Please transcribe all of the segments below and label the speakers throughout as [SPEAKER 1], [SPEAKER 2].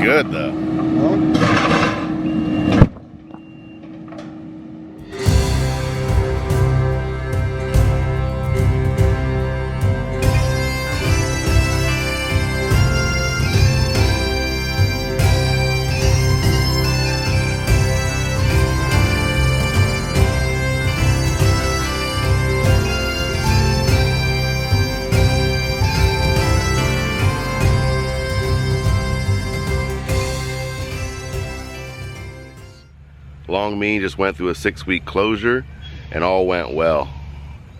[SPEAKER 1] good though. Long Mean just went through a 6-week closure and all went well.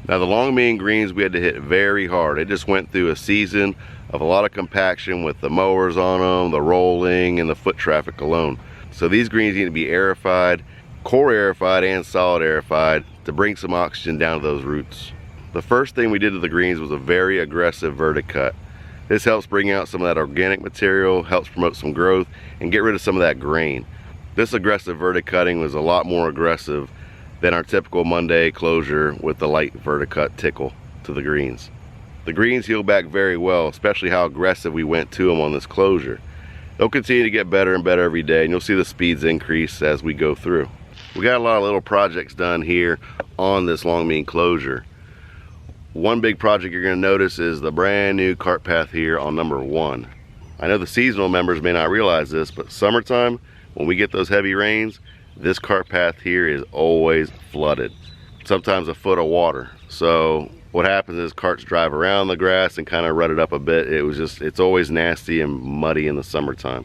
[SPEAKER 1] Now the Long Mean greens we had to hit very hard. It just went through a season of a lot of compaction with the mowers on them, the rolling, and the foot traffic alone. So these greens need to be aerified, core aerified and solid aerified to bring some oxygen down to those roots. The first thing we did to the greens was a very aggressive verticut. This helps bring out some of that organic material, helps promote some growth, and get rid of some of that grain. This aggressive verticutting was a lot more aggressive than our typical Monday closure with the light verticut tickle to the greens. The greens heal back very well, especially how aggressive we went to them on this closure. They'll continue to get better and better every day, and you'll see the speeds increase as we go through. We got a lot of little projects done here on this Long Mean closure. One big project you're going to notice is the brand new cart path here on number 1. I know the seasonal members may not realize this, but summertime, when we get those heavy rains, this cart path here is always flooded. Sometimes a foot of water. So what happens is carts drive around the grass and kind of rut it up a bit. It's always nasty and muddy in the summertime.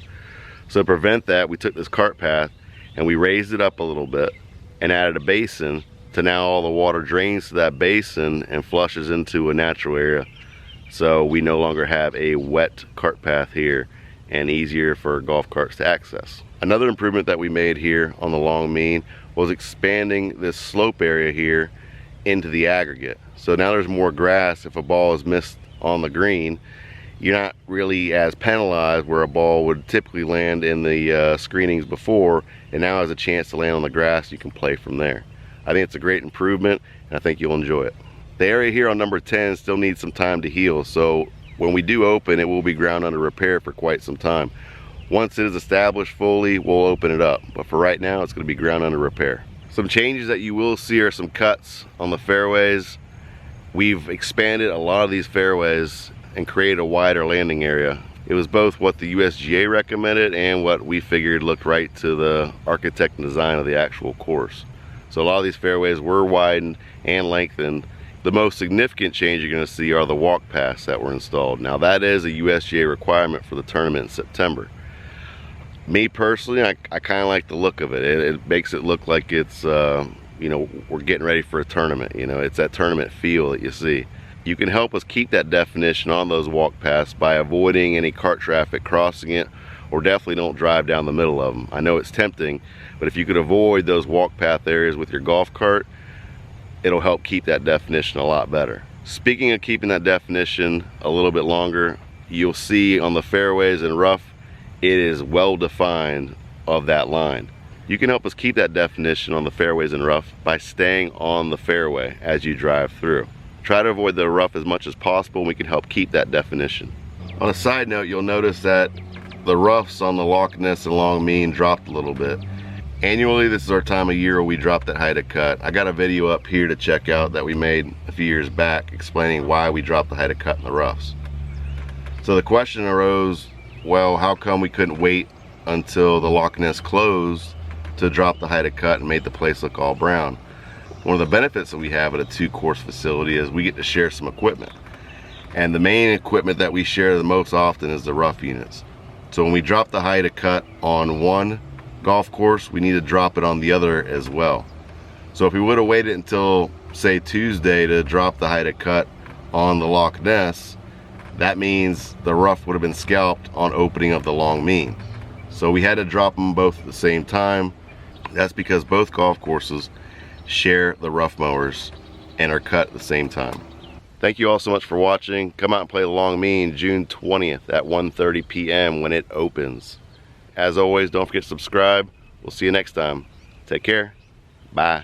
[SPEAKER 1] So to prevent that, we took this cart path and we raised it up a little bit and added a basin to now all the water drains to that basin and flushes into a natural area. So we no longer have a wet cart path here and easier for golf carts to access. Another improvement that we made here on the Long Mean was expanding this slope area here into the aggregate. So now there's more grass. If a ball is missed on the green, you're not really as penalized where a ball would typically land in the screenings before, and now has a chance to land on the grass. You can play from there. I think it's a great improvement, and I think you'll enjoy it. The area here on number 10 still needs some time to heal, so when we do open, it will be ground under repair for quite some time. Once it is established fully, we'll open it up, but for right now it's going to be ground under repair. Some changes that you will see are some cuts on the fairways. We've expanded a lot of these fairways and created a wider landing area. It was both what the USGA recommended and what we figured looked right to the architect and design of the actual course. So a lot of these fairways were widened and lengthened. The most significant change you're going to see are the walk paths that were installed. Now that is a USGA requirement for the tournament in September. Me personally, I kind of like the look of it. It makes it look like it's, you know, we're getting ready for a tournament. You know, it's that tournament feel that you see. You can help us keep that definition on those walk paths by avoiding any cart traffic crossing it, or definitely don't drive down the middle of them. I know it's tempting, but if you could avoid those walk path areas with your golf cart, it'll help keep that definition a lot better. Speaking of keeping that definition a little bit longer, you'll see on the fairways and rough, it is well defined of that line. You can help us keep that definition on the fairways and rough by staying on the fairway as you drive through. Try to avoid the rough as much as possible, and we can help keep that definition. On a side note, you'll notice that the roughs on the Loch Ness and Long Mean dropped a little bit. Annually, this is our time of year where we drop that height of cut. I got a video up here to check out that we made a few years back explaining why we dropped the height of cut in the roughs. So the question arose, well, how come we couldn't wait until the Loch Ness closed to drop the height of cut and made the place look all brown? One of the benefits that we have at a 2-course facility is we get to share some equipment. And the main equipment that we share the most often is the rough units. So when we drop the height of cut on one golf course, we need to drop it on the other as well. So if we would have waited until, say, Tuesday to drop the height of cut on the Loch Ness, that means the rough would have been scalped on opening of the Long Mean. So we had to drop them both at the same time. That's because both golf courses share the rough mowers and are cut at the same time. Thank you all so much for watching. Come out and play the Long Mean June 20th at 1:30 p.m. when it opens. As always, don't forget to subscribe. We'll see you next time. Take care. Bye.